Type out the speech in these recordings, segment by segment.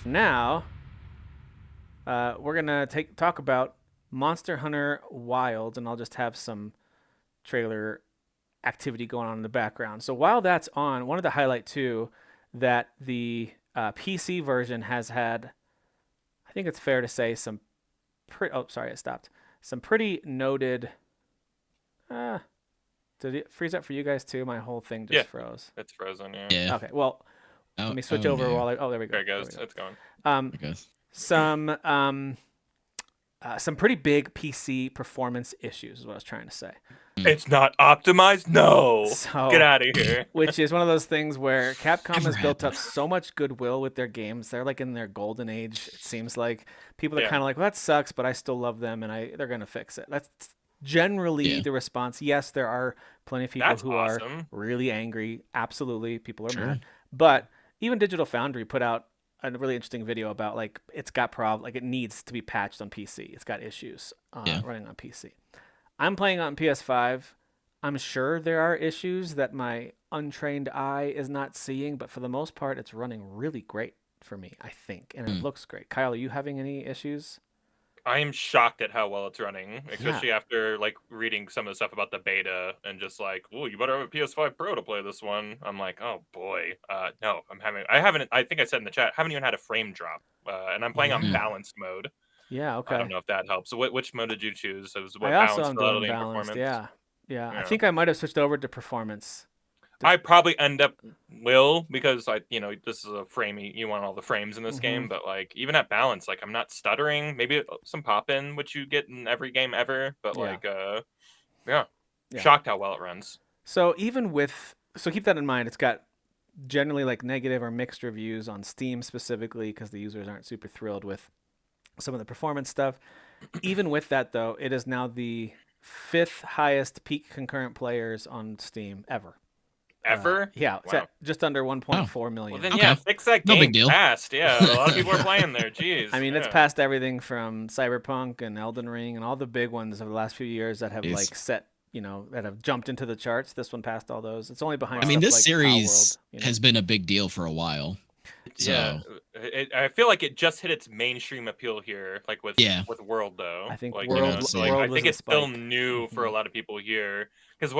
Now, we're gonna talk about Monster Hunter Wilds, and I'll just have some trailer activity going on in the background. So while that's on, wanted to highlight too that the PC version has had, I think it's fair to say, some oh, sorry, it stopped. Some pretty noted. Uh, did it freeze up for you guys too? My whole thing just Yeah, froze. it's frozen. Yeah. Yeah. Okay, well, let Oh, me switch oh over no. while I. Oh, there we go. There it There goes. we go. It's going. Um, I guess. some some pretty big PC performance issues is what I was trying to say. It's not optimized. No, So, get out of here. which is one of those things where Capcom Never has built up happened. so much goodwill with their games. They're like in their golden age. It seems like people are Yeah. kind of like, well, that sucks, but I still love them, and they're gonna fix it. That's generally Yeah. the response. Yes, there are plenty of people That's who are awesome. really angry. Absolutely, people are Sure. mad. But even Digital Foundry put out a really interesting video about like it's got like it needs to be patched on PC. It's got issues Yeah. running on PC. I'm playing on PS5. I'm sure there are issues that my untrained eye is not seeing, but for the most part, it's running really great for me, I think, and it looks great. Kyle, are you having any issues? I am shocked at how well it's running, Yeah. especially after like reading some of the stuff about the beta and just like, oh, you better have a PS5 Pro to play this one. I'm like, oh boy, no, I haven't. I think I said in the chat, haven't even had a frame drop, and I'm playing on Yeah. balanced mode. Yeah, I don't okay. know if that helps. So, which mode did you choose? It was I what also balance, am doing fidelity, and balanced. performance. Yeah. Yeah. I Yeah. think I might have switched over to performance. I probably end up will because this is a frame you want all the frames in this Mhm. game, but like even at balance, like I'm not stuttering. Maybe some pop in, which you get in every game ever, but Yeah. yeah, Yeah. shocked how well it runs. So keep that in mind. It's got generally like negative or mixed reviews on Steam specifically because the users aren't super thrilled with some of the performance stuff. Even with that though, it is now the 5th highest peak concurrent players on Steam ever. Ever? Yeah, it's Wow. at just under 1.4 million. Well then, Okay. yeah, fix that No game big deal. fast. Yeah, a lot of people are playing there. Jeez. I mean, it's yeah. past everything from Cyberpunk and Elden Ring and all the big ones of the last few years that have Jeez. like set, that have jumped into the charts. This one passed all those. It's only behind I mean, stuff this like series Palworld, has been a big deal for a while. Yeah, I feel like it just hit its mainstream appeal here, like with World though. I think like, World I was think a it's still spike. new for a lot of people here. Because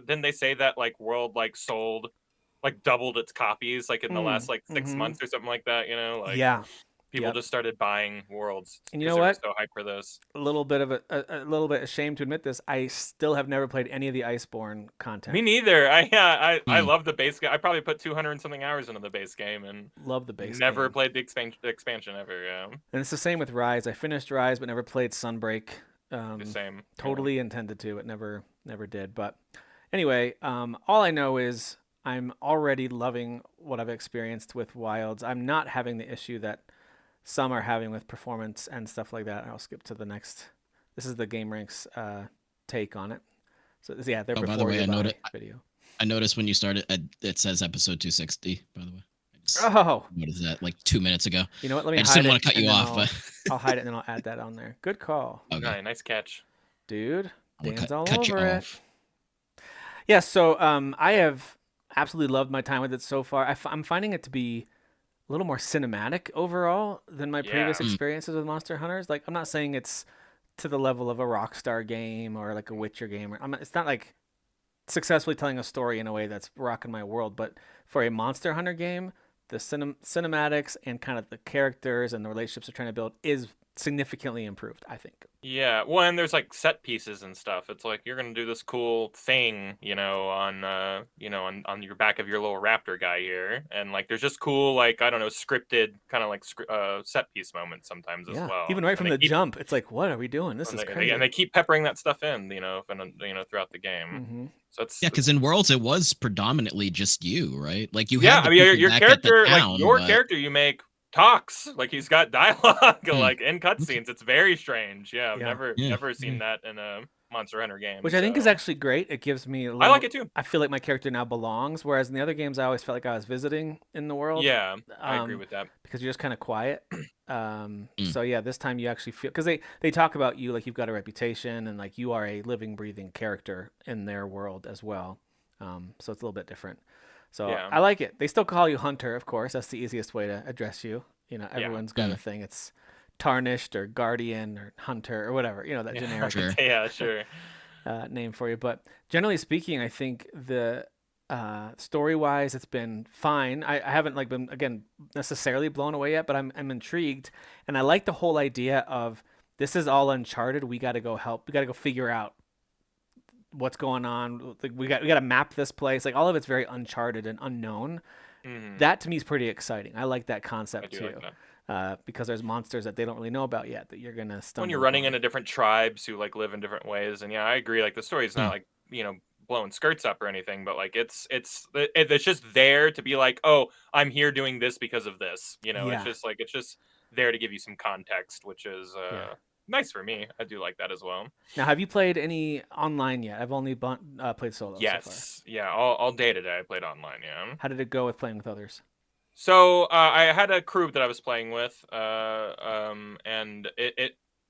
didn't they say that like World like sold like doubled its copies like in the last like 6 months or something like that? Yeah. People just started buying Worlds And you because know they were what? so hyped for this. A little bit of a little bit ashamed to admit this. I still have never played any of the Iceborne content. Me neither. I love the base game. I probably put 200 and something hours into the base game and love the base never game. played the expansion ever. Yeah. And it's the same with Rise. I finished Rise but never played Sunbreak. The same. Totally intended to. It never did. But anyway, all I know is I'm already loving what I've experienced with Wilds. I'm not having the issue that some are having with performance and stuff like that. I'll skip to the next. This is the GameRanks take on it. So yeah, they're by the way, video. I noticed when you started, it says episode 260. By the way. Oh, what is that? Like 2 minutes ago. You know what? Let me. I just didn't want to cut you off, but I'll hide it and then I'll add that on there. Good call. Okay. Nice catch, dude. Dan's all cut over you it. off. Yeah. So I have absolutely loved my time with it so far. I'm finding it to be a little more cinematic overall than my previous experiences with Monster Hunters. Like, I'm not saying it's to the level of a Rockstar game or like a Witcher game. It's not like successfully telling a story in a way that's rocking my world. But for a Monster Hunter game, the cinematics and kind of the characters and the relationships they're trying to build is significantly improved, I think. Yeah, well, and there's like set pieces and stuff. It's like you're gonna do this cool thing, on your back of your little raptor guy here, and like there's just cool, like I don't know, scripted kind of like set piece moments sometimes as well. Even right from the jump, it's like, what are we doing? This is crazy. And they keep peppering that stuff in, throughout the game. Mm-hmm. So it's because in Worlds it was predominantly just you, right? Like you had I mean, your character, character you make talks like he's got dialogue like in cutscenes. It's very strange. Yeah, I've never seen that in a Monster Hunter game, which I think is actually great. It gives me a little, I like it too. I feel like my character now belongs, whereas in the other games I always felt like I was visiting in the world. Yeah, I agree with that because you're just kind of quiet. So yeah, this time you actually feel, because they talk about you like you've got a reputation and like you are a living, breathing character in their world as well. So it's a little bit different. So Yeah. I like it. They still call you Hunter, of course. That's the easiest way to address you. Yeah. Everyone's got a thing. It's Tarnished or Guardian or Hunter or whatever. That Yeah. generic Sure. Yeah, sure. name for you. But generally speaking, I think the story wise, it's been fine. I haven't like been again necessarily blown away yet, but I'm intrigued, and I like the whole idea of this is all Uncharted. We got to go help. We got to go figure out what's going on. Like we got to map this place. Like all of it's very Uncharted and unknown. That to me is pretty exciting. I like that I concept do too. like that. Because there's monsters that they don't really know about yet that you're gonna stumble When you're running upon. into different tribes who like live in different ways, and yeah, I agree. Like the story's not like blowing skirts up or anything, but like it's just there to be like, oh, I'm here doing this because of this. Yeah, It's just there to give you some context, which is yeah. nice for me. I do like that as well. Now, have you played any online yet? I've only played solo so far. Yes, yeah, all day today I played online. Yeah. How did it go with playing with others? So I had a crew that I was playing with, and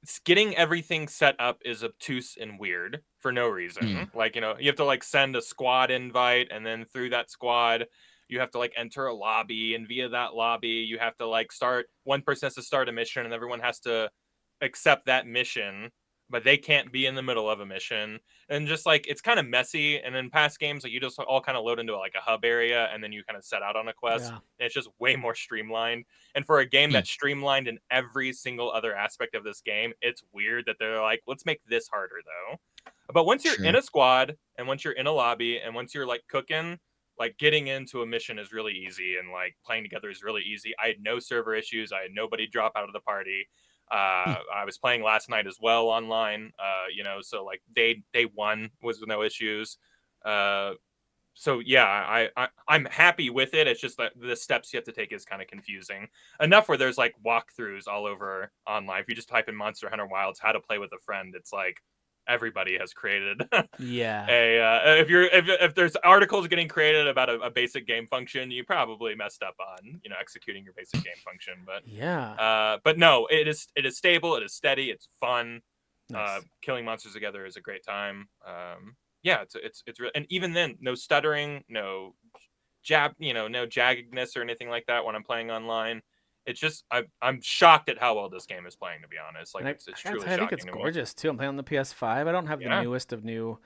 it's getting everything set up is obtuse and weird for no reason. Like you have to like send a squad invite, and then through that squad, you have to like enter a lobby, and via that lobby, you have to like start. One person has to start a mission, and everyone has to accept that mission, but they can't be in the middle of a mission. And just like it's kind of messy. And in past games, like you just all kind of load into like a hub area, and then you kind of set out on a quest. Yeah. And it's just way more streamlined. And for a game that's streamlined in every single other aspect of this game, it's weird that they're like, let's make this harder though. But once you're in a squad, and once you're in a lobby, and once you're like cooking, like getting into a mission is really easy, and like playing together is really easy. I had no server issues. I had nobody drop out of the party. I was playing last night as well online, so like day one was no issues. So yeah, I'm happy with it. It's just that the steps you have to take is kind of confusing enough where there's like walkthroughs all over online. If you just type in Monster Hunter Wilds how to play with a friend, it's like everybody has created Yeah. if there's articles getting created about a basic game function, you probably messed up on executing your basic game function. But no, it is stable, it is steady, it's fun. Nice. Killing monsters together is a great time. Yeah, it's real, and even then, no stuttering, no no jaggedness or anything like that when I'm playing online. It's just I'm shocked at how well this game is playing, to be honest. Like And it's I gotta truly tell you, I think shocking it's to me. gorgeous too. I'm playing on the PS5. I don't have the Yeah. newest of new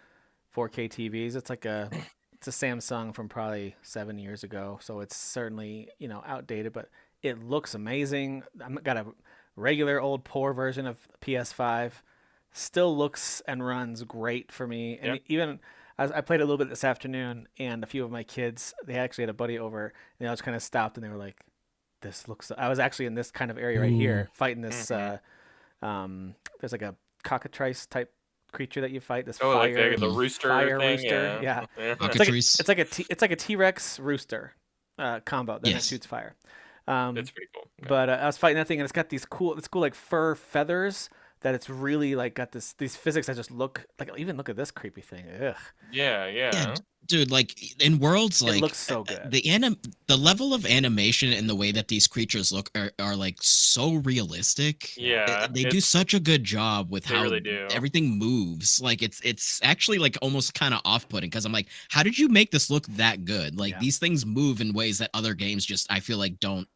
4K TVs. It's like it's a Samsung from probably 7 years ago, so it's certainly outdated, but it looks amazing. I've got a regular old poor version of PS5. Still looks and runs great for me, and Yeah. even I played a little bit this afternoon, and a few of my kids they actually had a buddy over, and I just kind of stopped, and they were like, "This looks." I was actually in this kind of area right here fighting this. There's like a cockatrice type creature that you fight. This Oh, like fire the rooster fire thing, rooster. yeah. Yeah. Cockatrice. It's like a T-Rex rooster combo. Then it Yes. shoots fire. It's pretty cool. Yeah. But I was fighting that thing, and it's got these cool like fur feathers. That it's really like got these physics that just look like, even look at this creepy thing. Ugh. Yeah. Dude, like in worlds It like looks so good. the level of animation and the way that these creatures look are like so realistic. Yeah, They do such a good job with they how really do. everything moves. Like it's actually like almost kind of off-putting because I'm like, how did you make this look that good? Like Yeah. these things move in ways that other games just I feel like don't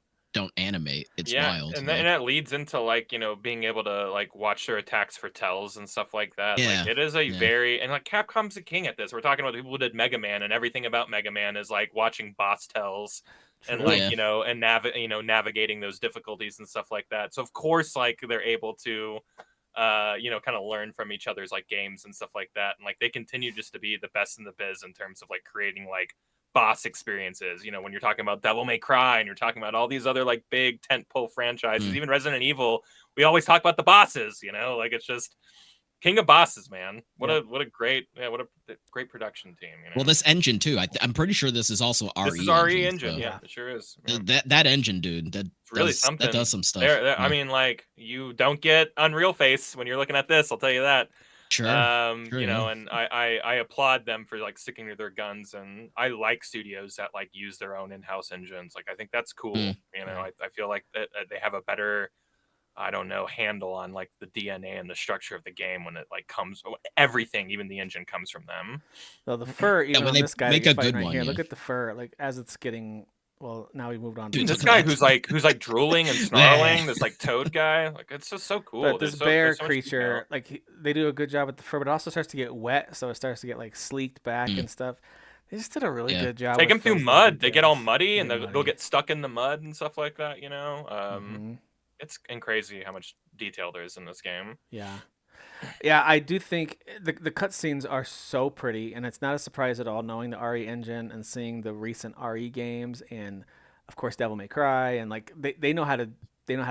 animate. It's wild. And Like, that leads into like being able to like watch their attacks for tells and stuff like that. yeah, Like it is a yeah. very and like Capcom's a king at this. We're talking about people who did Mega Man, and everything about Mega Man is like watching boss tells and True. like Yeah. and navigating those difficulties and stuff like that. So of course like they're able to kind of learn from each other's like games and stuff like that, and like they continue just to be the best in the biz in terms of like creating like boss experiences. When you're talking about Devil May Cry and you're talking about all these other like big tentpole franchises, even Resident Evil, we always talk about the bosses. Like it's just king of bosses, man. What a great production team. Well, this engine too. I'm pretty sure this is also RE. This is RE engine. engine. So Yeah, it sure is. Yeah. that engine, dude. That It's really does, something. That does some stuff. I mean, like you don't get Unreal Face when you're looking at this. I'll tell you that. Sure. Yeah. And I applaud them for like sticking to their guns, and I like studios that like use their own in-house engines. Like I think that's cool. I feel like that they have a better I don't know, handle on like the DNA and the structure of the game when it like comes everything, even the engine comes from them. So the fur, even when on they this guy that make you're a fighting good right one, here, yeah. look at the fur. Like as it's getting, well, now we moved on to Dude, This look at guy that. who's like drooling and snarling, this like toad guy, like it's just so cool. But this There's bear so much detail. creature, like they do a good job with the fur, but it also starts to get wet, so it starts to get like sleeked back Mm. and stuff. They just did a really Yeah. good job Take with them through those little mud. They get all details. muddy They and get they'll muddy. get stuck in the mud and stuff like that. Hmm. It's crazy how much detail there is in this game. Yeah. Yeah, I do think the cutscenes are so pretty, and it's not a surprise at all knowing the RE engine and seeing the recent RE games, and of course Devil May Cry, and like they know how to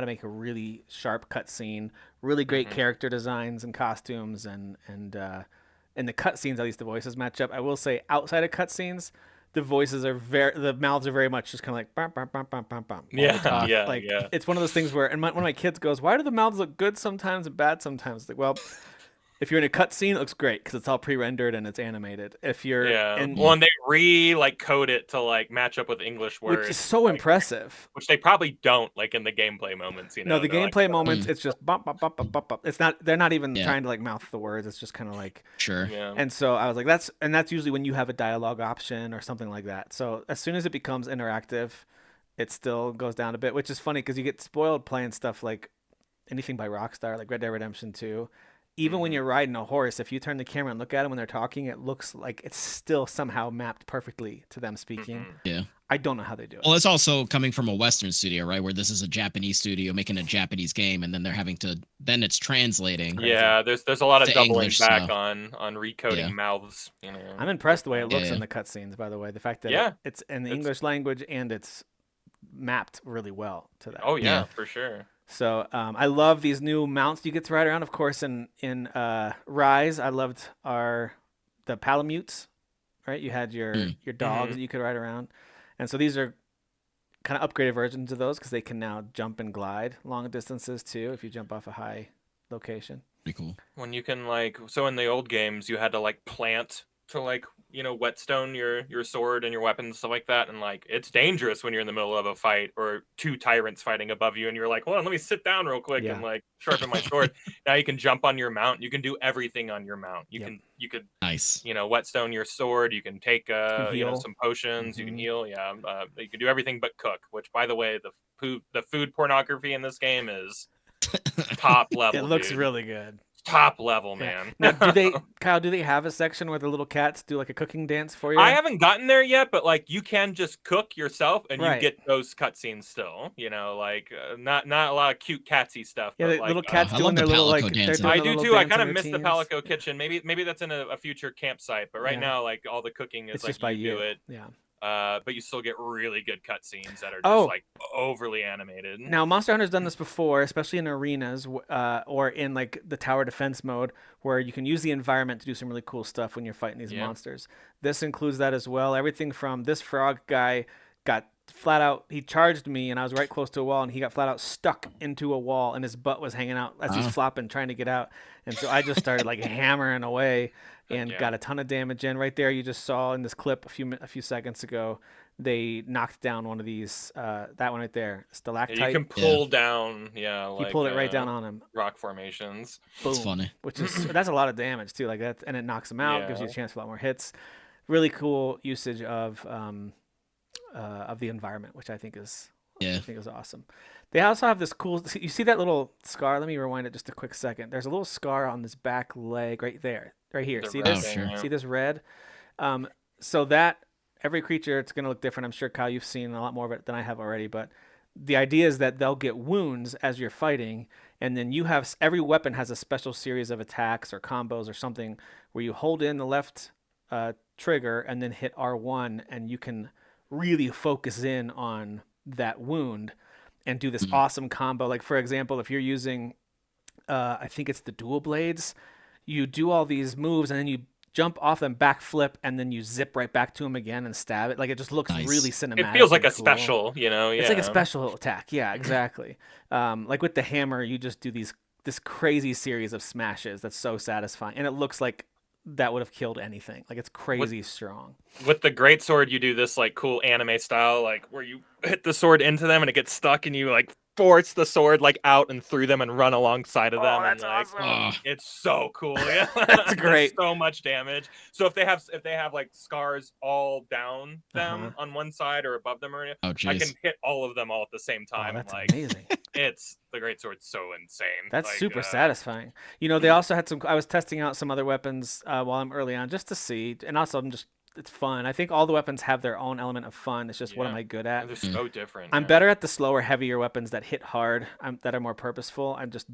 make a really sharp cutscene, really great Hmm. character designs and costumes, and the cutscenes, at least the voices match up. I will say outside of cutscenes, the mouths are very much just kind of like bum, bum, bum, bum, bum, bum, while they Yeah, talk. yeah, Like yeah. it's one of those things where, and one of my kids goes, "Why do the mouths look good sometimes and bad sometimes?" Like, well, if you're in a cutscene, it looks great because it's all pre-rendered and it's animated. If you're Yeah. in, Well, and they like code it to like match up with English which is words, so like, impressive. which they probably don't like in the gameplay moments. No, the They're like, gameplay moments, Mm. it's just bump, bump, bump, bump, bump, bump. It's not. They're not even Yeah. trying to like mouth the words. It's just kind of like. Sure. yeah, And so I was like, that's usually when you have a dialogue option or something like that. So as soon as it becomes interactive, it still goes down a bit, which is funny because you get spoiled playing stuff like anything by Rockstar, like Red Dead Redemption 2. Even when Mhm. you're riding a horse, if you turn the camera and look at them when they're talking, it looks like it's still somehow mapped perfectly to them speaking. Mhm. Yeah. I don't know how they do it. Well, it's also coming from a Western studio, right? Where this is a Japanese studio making a Japanese game, and then they're having to then it's translating Crazy. Yeah, there's a lot of to doubling English. back So on recoding yeah, mouths. I'm impressed the way it Definitely. looks Yeah. in the cutscenes, by the way. The fact that Yeah, it's in the it's English language and it's mapped really well to that. oh Yeah. yeah, for sure. So I love these new mounts you get to ride around. Of course, in Rise, I loved the Palamutes. Right, you had your Mm. dogs Hmm. that you could ride around, and so these are kind of upgraded versions of those because they can now jump and glide long distances too if you jump off a high location. Pretty cool. When you can like, so in the old games, you had to like plant to like whetstone your sword and your weapons and stuff like that, and like it's dangerous when you're in the middle of a fight or two tyrants fighting above you, and you're like, hold on, let me sit down real quick and Yeah. like sharpen my sword. Now you can jump on your mount. You can do everything on your mount. Yep. You could Nice. whetstone your sword. You can take You can heal. some potions. You can Mhm. heal. Yeah, you can do everything but cook. Which, by the way, the food pornography in this game is top level. It looks dude. really good. Top level, Yeah. man. Now, Kyle? Do they have a section where the little cats do like a cooking dance for you? I haven't gotten there yet, but like you can just cook yourself and you Right. get those cutscenes still. Like not a lot of cute catsy stuff, Yeah, but the like little cats I doing love the their little Palico like they're dancing. doing I their do little too. I dancing kind of miss the routines. Palico kitchen. Maybe that's in a future campsite, but right Yeah. now like all the cooking is It's like just by you do you. it. Yeah. But you still get really good cutscenes that are just Oh, like overly animated. now Monster Hunter's done this before, especially in arenas or in like the tower defense mode, where you can use the environment to do some really cool stuff when you're fighting these Yeah. monsters. This includes that as well. Everything from this frog guy got flat out. He charged me, and I was right close to a wall, and he got flat out stuck into a wall, and his butt was hanging out as he's Oh. flopping, trying to get out. And so I just started like hammering away and yeah. got a ton of damage in. Right there, you just saw in this clip a few seconds ago, they knocked down one of these. That one right there, Yeah, stalactite. you can pull down, yeah, He like pulled it right down on him. rock formations. That's Boom. funny. Which is that's a lot of damage too. Like that, and it knocks him out, gives you a Yeah. chance for a lot more hits. Really cool usage of the environment, which I think is Yeah. awesome. They also have this cool. You see that little scar? Let me rewind it just a quick second. There's a little scar on this back leg right there, right here. The See red Oh, this? thing, sure. yeah. See this red? So that every creature, it's going to look different. I'm sure, Kyle, you've seen a lot more of it than I have already. But the idea is that they'll get wounds as you're fighting, and then you have every weapon has a special series of attacks or combos or something where you hold in the left trigger and then hit R1, and you can really focus in on that wound and do this Mhm. awesome combo. Like for example, if you're using, I think it's the dual blades, you do all these moves and then you jump off them, backflip, and then you zip right back to him again and stab it. Like it just looks Nice. really cinematic. It feels like and a cool. special, It's like a yeah. special attack. Yeah, exactly. Like with the hammer, you just do this crazy series of smashes that's so satisfying, and it looks like that would have killed anything. Like it's crazy strong. With the greatsword, you do this like cool anime style, like where you hit the sword into them and it gets stuck, and you like forced the sword like out and through them and run alongside of them. that's and like, awesome. it's so cool. Yeah, That's It does great. so much damage. So if they have like scars all down them on one side or above them, or Oh, I can jeez. hit all of them all at the same time. That's and like, amazing. it's the great sword's so insane. That's like, super satisfying. You know, they also had some. I was testing out some other weapons while I'm early on just to see, and also I'm just. It's fun. I think all the weapons have their own element of fun. It's just what am I good at? They're so different. I'm better at the slower, heavier weapons that hit hard, that are more purposeful. I just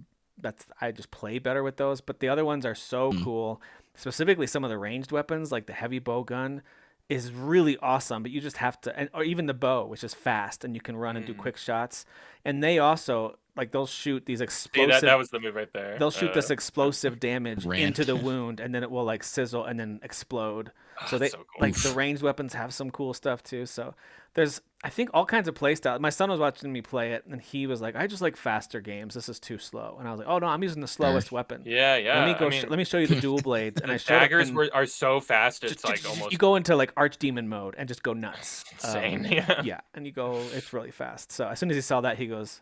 play better with those. But the other ones are so cool. Specifically, some of the ranged weapons, like the heavy bow gun, is really awesome. But you just have to, or even the bow, which is fast and you can run and do quick shots. And they also like they'll shoot these explosive. See, that was the move right there. They'll shoot this explosive damage Rant. into the wound, and then it will like sizzle and then explode. So they so cool. like the ranged weapons have some cool stuff too. So there's I think all kinds of play style. My son was watching me play it, and he was like, "I just like faster games. This is too slow." And I was like, "Oh no, I'm using the slowest weapon. Yeah. Let me go. Let me show you the dual blades." And I showed daggers it, are so fast. It's like almost you go into like archdemon mode and just go nuts. insane. Yeah, and you go. It's really fast. So as soon as he saw that, he goes,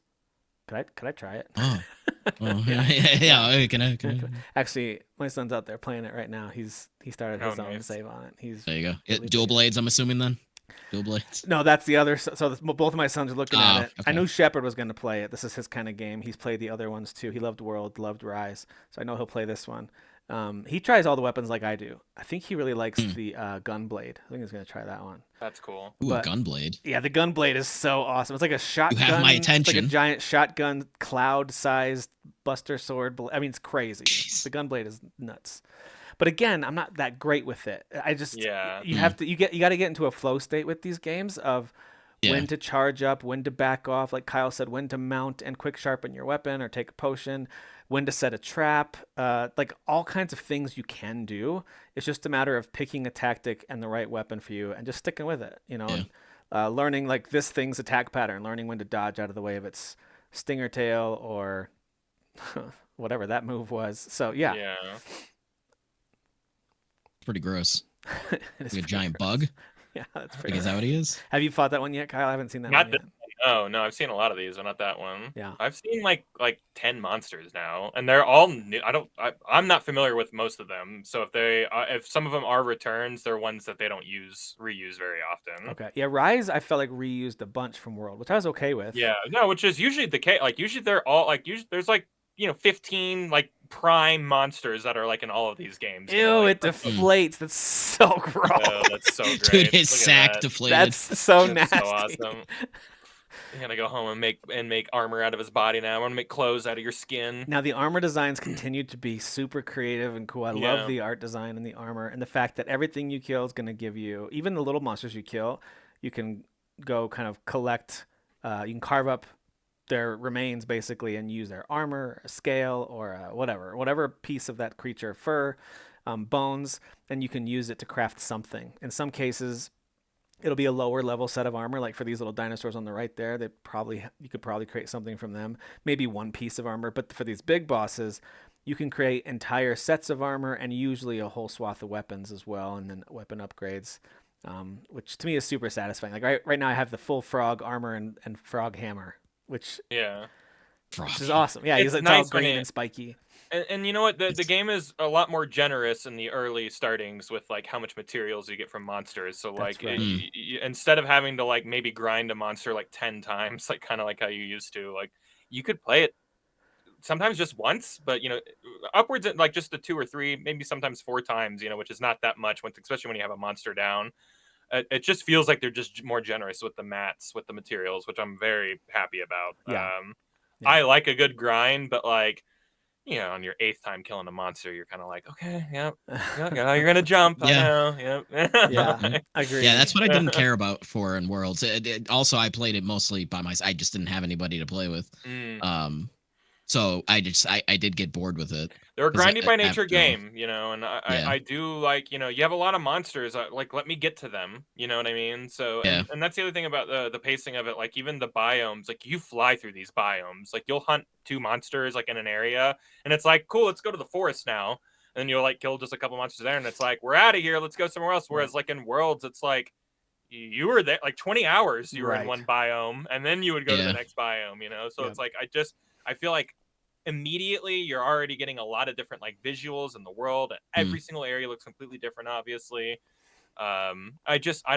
Could I try it?" Oh. Yeah. Can I? Actually, my son's out there playing it right now. He started his own nice. save on it. There you go. really Dual big. blades, I'm assuming then. Dual blades. No, that's the other. So both of my sons are looking at it. I okay. knew Shepard was going to play it. This is his kind of game. He's played the other ones too. He loved World, loved Rise, so I know he'll play this one. He tries all the weapons like I do. I think he really likes the Gunblade. I think he's going to try that one. That's cool. Ooh, But- a gunblade. Yeah, the Gunblade is so awesome. It's like a shotgun. have my It's like a attention. giant shotgun, cloud-sized Buster sword. I mean, it's crazy. Jeez. The Gunblade is nuts. But again, I'm not that great with it. I just Yeah. you have to you got to get into a flow state with these games of Yeah. when to charge up, when to back off, like Kyle said, when to mount and quick sharpen your weapon or take a potion, when to set a trap, like all kinds of things you can do. It's just a matter of picking a tactic and the right weapon for you and just sticking with it, you know. Yeah. And, learning like this thing's attack pattern, learning when to dodge out of the way of its stinger tail or whatever that move was. So yeah, Yeah. Pretty gross. it is Like a pretty giant gross. bug. Yeah, that's Like, pretty. is that what he is? Have you fought that one yet, Kyle? I haven't seen that Not one this yet. Oh no, I've seen a lot of these, but not that one. Yeah. I've seen like 10 monsters now, and they're all new. I'm not familiar with most of them. So if some of them are returns, they're ones that they don't reuse very often. Okay. Yeah, Rise I felt like reused a bunch from World, which I was okay with. Yeah, no, which is usually the case. Like usually they're all like there's like 15 like prime monsters that are like in all of these games. Ew, like, it deflates. That's so gross. oh, that's so great. Dude, his Look at sack that. deflated. That's so That's nasty. so awesome. You're gonna go home and make armor out of his body now. I'm gonna make clothes out of your skin. Now the armor designs continue to be super creative and cool. I Yeah. love the art design and the armor and the fact that everything you kill is going to give you, even the little monsters you kill, you can go kind of collect. You can carve up their remains basically and use their armor, a scale, or whatever piece of that creature, fur, bones, and you can use it to craft something. In some cases, it'll be a lower level set of armor, like for these little dinosaurs on the right there. You could probably create something from them, maybe one piece of armor. But for these big bosses, you can create entire sets of armor and usually a whole swath of weapons as well, and then weapon upgrades, which to me is super satisfying. Like right now, I have the full frog armor and frog hammer, which Yeah. is awesome. Yeah, It's it's nice all when green it- and spiky. And you know what? The game is a lot more generous in the early startings with like how much materials you get from monsters. So like right. instead of having to like maybe grind a monster like 10 times, like kind of like how you used to, like you could play it sometimes just once, but upwards at like just the 2 or 3, maybe sometimes 4 times, which is not that much especially when you have a monster down. It just feels like they're just more generous with the mats, with the materials, which I'm very happy about. Yeah. I like a good grind, but like, on your 8th time killing a monster, you're kind of like, okay, yep, yeah, you're gonna jump. Yeah. I know, yep. Yeah, agree. Yeah, that's what I didn't care about for in Worlds. Also, I played it mostly by myself. I just didn't have anybody to play with. So I did get bored with it. They're a 'Cause grindy by nature after- game, and I do like, you have a lot of monsters. Like, let me get to them. You know what I mean? So, Yeah. and that's the other thing about the pacing of it. Like, even the biomes, like you fly through these biomes. Like, you'll hunt 2 monsters like in an area, and it's like, cool, let's go to the forest now. And you'll like kill just a couple monsters there, and it's like, we're out of here. Let's go somewhere else. Whereas like in Worlds, it's like, you were there like 20 hours. You were in Right. one biome, and then you would go to the Yeah. next biome. You know, so Yep. it's like I feel like immediately you're already getting a lot of different like visuals in the world. Every single area looks completely different, obviously. I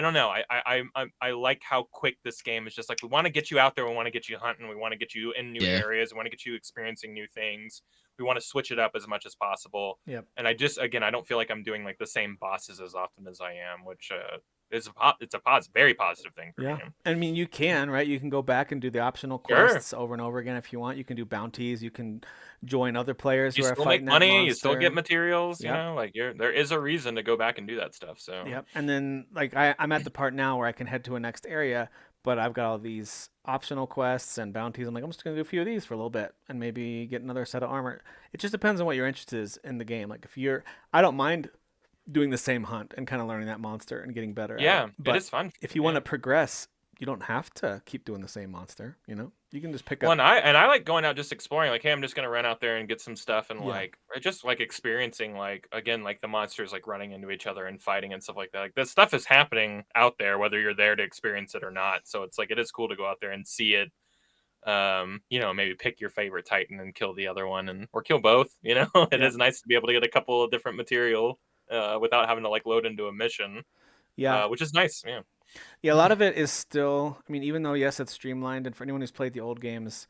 don't know. I like how quick this game is. Just like, we want to get you out there, we want to get you hunting, we want to get you in new Yeah. areas, we want to get you experiencing new things, we want to switch it up as much as possible. Yep. And I don't feel like I'm doing like the same bosses as often as I am, which it's a very positive thing for Yeah. me. I mean, you can, right? You can go back and do the optional Sure. quests over and over again if you want. You can do bounties. You can join other players You who are still make fighting that money, you still monster. get materials, you Yep. know, like there is a reason to go back and do that stuff. So Yep. And then like I'm at the part now where I can head to a next area, but I've got all these optional quests and bounties. I'm like, I'm just gonna do a few of these for a little bit and maybe get another set of armor. It just depends on what your interest is in the game. Like if you're, I don't mind doing the same hunt and kind of learning that monster and getting better at yeah, it. it But is fun. if you want to progress, you don't have to keep doing the same monster. You know, you can just pick Well, up. I like going out just exploring. Like, hey, I'm just gonna run out there and get some stuff, and Yeah. like just like experiencing, like again, like the monsters like running into each other and fighting and stuff like that. Like this stuff is happening out there, whether you're there to experience it or not. So it's like it is cool to go out there and see it. You know, maybe pick your favorite Titan and kill the other one, or kill both. You know, it Yeah. is nice to be able to get a couple of different material without having to like load into a mission. Yeah. Which is nice. Yeah. Yeah, a lot of it is still, I mean, even though, yes, it's streamlined, and for anyone who's played the old games,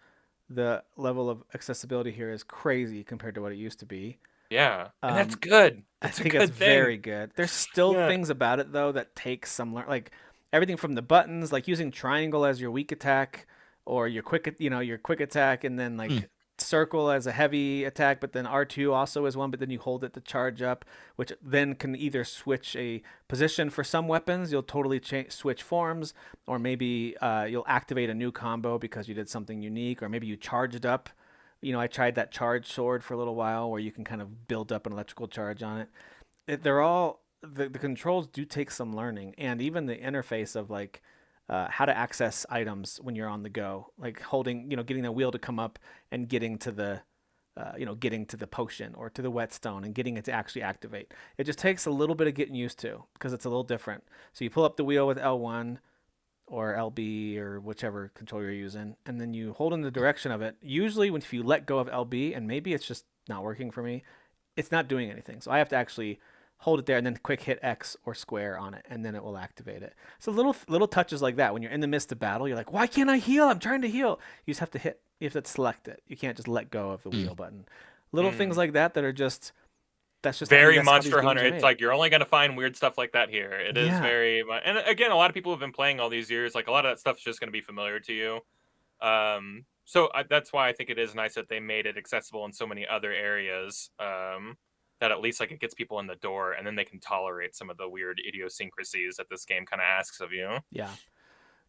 the level of accessibility here is crazy compared to what it used to be. Yeah, and that's Um, good. I That's a think good it's thing. very good. There's still Yeah. things about it, though, that take some like everything from the buttons, like using triangle as your weak attack or your your quick attack, and then like circle as a heavy attack, but then R2 also is one, but then you hold it to charge up, which then can either switch a position for some weapons, you'll totally switch forms, or maybe you'll activate a new combo because you did something unique, or maybe you charged up. You know, I tried that charge sword for a little while where you can kind of build up an electrical charge on it. They're all the controls do take some learning, and even the interface of like how to access items when you're on the go, like holding, getting the wheel to come up and getting to the, getting to the potion or to the whetstone and getting it to actually activate. It just takes a little bit of getting used to because it's a little different. So you pull up the wheel with L1 or LB or whichever control you're using, and then you hold in the direction of it. Usually, if you let go of LB, and maybe it's just not working for me, it's not doing anything. So I have to actually hold it there and then quick hit X or square on it, and then it will activate it. So little touches like that when you're in the midst of battle, you're like, why can't I heal? I'm trying to heal. You just have to hit. You have to select it. You can't just let go of the wheel button. Little things like that are just. That's just Very that's how these Monster games Hunter. are It's made. like you're only gonna find weird stuff like that here. It is Yeah. very, and again, a lot of people have been playing all these years. Like a lot of that stuff is just gonna be familiar to you. So that's why I think it is nice that they made it accessible in so many other areas. That at least like it gets people in the door, and then they can tolerate some of the weird idiosyncrasies that this game kind of asks of you. Yeah.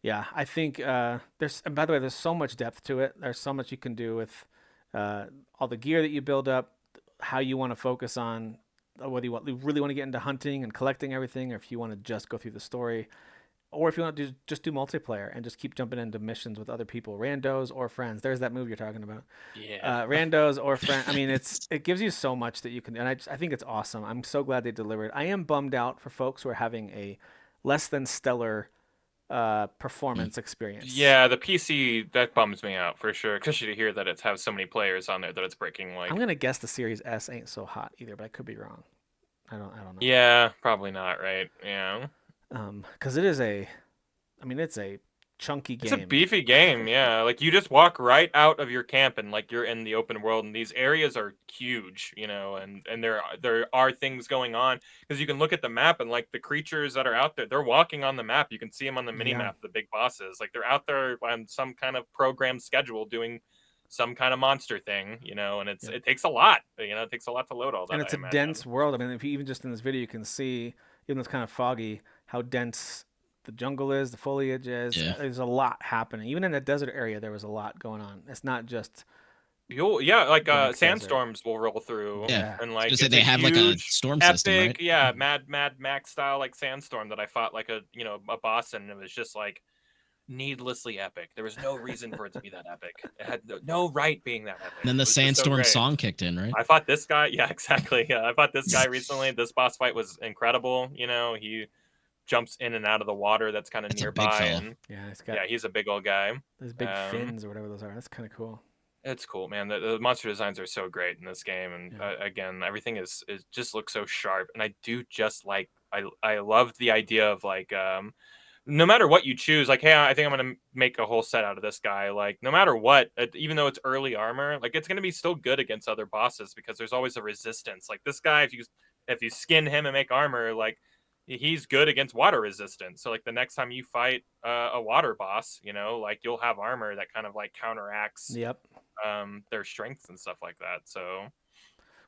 Yeah, I think there's, and by the way, there's so much depth to it. There's so much you can do with all the gear that you build up, how you want to focus on whether you really want to get into hunting and collecting everything, or if you want to just go through the story, or if you want to just do multiplayer and just keep jumping into missions with other people, randos or friends. There's that move you're talking about. Yeah. Randos or friends. I mean, it gives you so much that you can, and I think it's awesome. I'm so glad they delivered. I am bummed out for folks who are having a less than stellar performance experience. Yeah, the PC that bums me out for sure. Especially to hear that it's have so many players on there that it's breaking. Like, I'm gonna guess the Series S ain't so hot either, but I could be wrong. I don't know. yeah, probably not, right? Yeah, Because it's a chunky game. it's a beefy game. Yeah, like you just walk right out of your camp and like you're in the open world, and these areas are huge, you know, and there are things going on because you can look at the map and like the creatures that are out there, they're walking on the map. You can see them on the mini map. The big bosses, like they're out there on some kind of programmed schedule doing some kind of monster thing, you know, and it takes a lot, you know, it takes a lot to load all that. And it's a dense world. I mean, if you even just in this video, you can see, even though it's kind of foggy, how dense the jungle is, the foliage is. Yeah. There's a lot happening. Even in the desert area, there was a lot going on. It's not just. Like Black sandstorms will roll through. Yeah. And like Just it's they a have like a huge, storm epic, system, right? yeah, Mad Max style like sandstorm that I fought like a boss, and it was just like needlessly epic. There was no reason for it to be that epic. It had no right being that epic. And then the sandstorm song kicked in, right? I fought this guy. Yeah, exactly. Yeah, I fought this guy recently. This boss fight was incredible. You know, jumps in and out of the water that's kind of That's a big nearby. fella. And Yeah, it's got yeah, he's a big old guy. those big fins or whatever those are. That's kind of cool. It's cool, man. The monster designs are so great in this game, and again, everything is just looks so sharp. And I do just like I love the idea of like no matter what you choose, like, hey, I think I'm gonna make a whole set out of this guy. Like, no matter what, even though it's early armor, like it's gonna be still good against other bosses because there's always a resistance. Like this guy, if you skin him and make armor, like he's good against water resistance. So like the next time you fight a water boss, you know, like you'll have armor that kind of like counteracts Yep. their strengths and stuff like that. So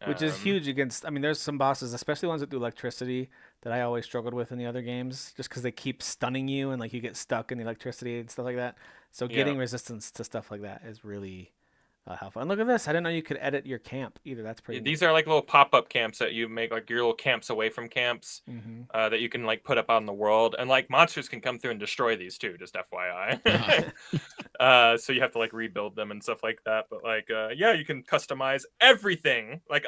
which is huge against. I mean, there's some bosses, especially ones that do electricity, that I always struggled with in the other games, just because they keep stunning you and like you get stuck in the electricity and stuff like that. So getting resistance to stuff like that is really helpful. And look at this! I didn't know you could edit your camp either. That's pretty. These are like little pop-up camps that you make, like your little camps away from camps that you can like put up on the world, and like monsters can come through and destroy these too. Just FYI. So you have to like rebuild them and stuff like that. But like, yeah, you can customize everything. Like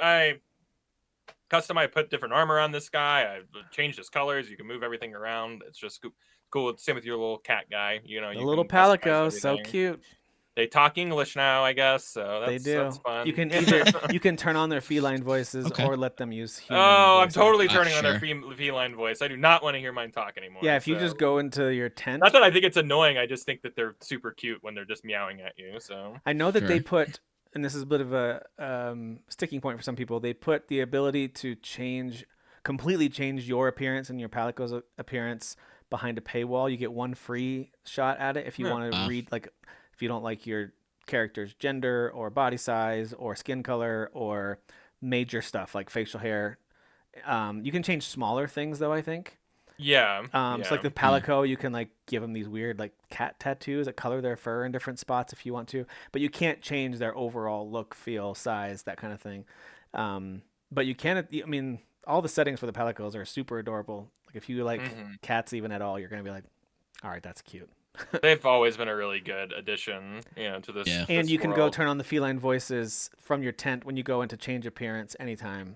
put different armor on this guy. I changed his colors. You can move everything around. It's just cool. Same with your little cat guy. You know, the you little can customize Palico, so everything. cute. They talk English now, I guess. So They do. that's fun. You can you can turn on their feline voices or let them use human. I'm voice totally acting. turning on their feline voice. I do not want to hear mine talk anymore. Yeah, if you just go into your tent. Not that I think it's annoying. I just think that they're super cute when they're just meowing at you. So I know that they put, and this is a bit of a sticking point for some people. They put the ability to completely change your appearance and your Palico's appearance behind a paywall. You get one free shot at it if you want to read, like, if you don't like your character's gender or body size or skin color or major stuff like facial hair. You can change smaller things though, I think. Yeah. So like the Palico, you can like give them these weird like cat tattoos that color their fur in different spots if you want to, but you can't change their overall look, feel, size, that kind of thing. But you can, I mean, all the settings for the Palicos are super adorable. Like if you like cats even at all, you're going to be like, all right, that's cute. They've always been a really good addition, you know, to this. Yeah. And this you can world. go turn on the feline voices from your tent when you go into change appearance anytime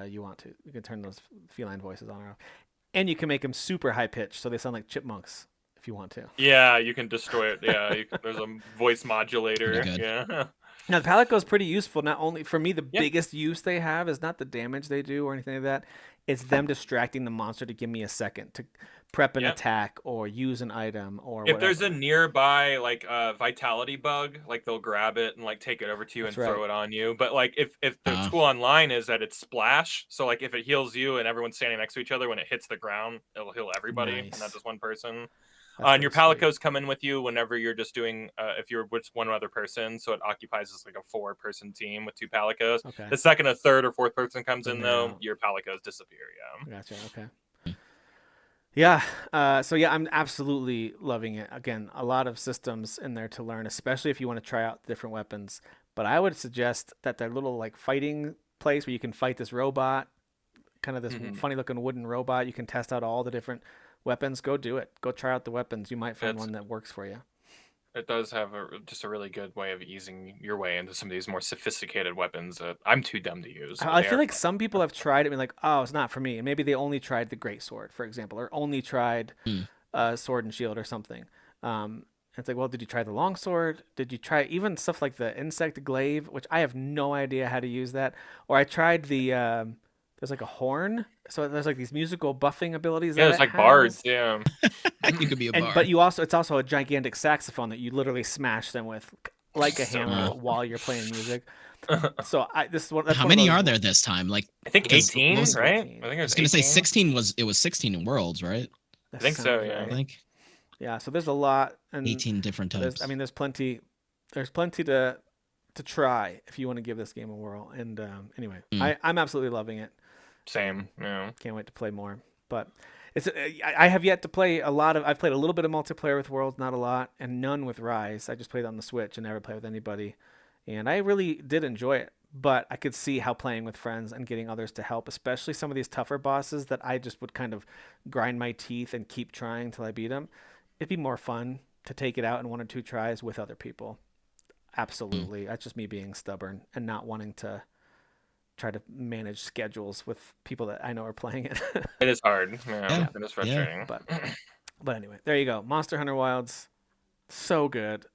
you want to. You can turn those feline voices on or off. And you can make them super high pitched so they sound like chipmunks if you want to. Yeah, you can destroy it. Yeah, there's a voice modulator. Yeah. Now, the Palico is pretty useful. Not only for me, the biggest use they have is not the damage they do or anything like that. It's them distracting the monster to give me a second to prep an attack or use an item or if whatever. there's a nearby like vitality bug, like they'll grab it and like take it over to you and throw it on you. But like if the tool online is that it's splash, so like if it heals you and everyone's standing next to each other, when it hits the ground, it'll heal everybody and not just one person. And your Palicos come in with you whenever you're just doing if you're with one other person, so it occupies as like a 4-person team with 2 Palicos. Okay. The second a third or fourth person comes in though, your Palicos disappear. Gotcha. Okay. Yeah. So yeah, I'm absolutely loving it. Again, a lot of systems in there to learn, especially if you want to try out different weapons. But I would suggest that their little like fighting place where you can fight this robot, kind of this funny looking wooden robot, you can test out all the different weapons. Go do it. Go try out the weapons. You might find one that works for you. It does have just a really good way of easing your way into some of these more sophisticated weapons that I'm too dumb to use. I feel like some people have tried it and been like, oh, it's not for me. And maybe they only tried the great sword, for example, or only tried sword and shield or something. It's like, well, did you try the long sword? Did you try even stuff like the insect glaive, which I have no idea how to use that? Or I tried the there's like a horn, so there's like these musical buffing abilities. Yeah, it's like bards. Yeah, you could be a bard. But it's also a gigantic saxophone that you literally smash them with like a hammer while you're playing music. So this is How many are there this time? Like I think 18, right? I think I was gonna say 16 was 16 in Worlds, right? I think so. Yeah. I think. Yeah. So there's a lot. And 18 different types. There's plenty. There's plenty to try if you want to give this game a whirl. And anyway, I'm absolutely loving it. Same. Yeah. Can't wait to play more. But I have yet to play I've played a little bit of multiplayer with Worlds, not a lot, and none with Rise. I just played on the Switch and never played with anybody. And I really did enjoy it. But I could see how playing with friends and getting others to help, especially some of these tougher bosses that I just would kind of grind my teeth and keep trying till I beat them. It'd be more fun to take it out in 1 or 2 tries with other people. Absolutely. That's just me being stubborn and not wanting to try to manage schedules with people that I know are playing it. It is hard. Yeah, Yeah. it is frustrating. But anyway, there you go. Monster Hunter Wilds, so good.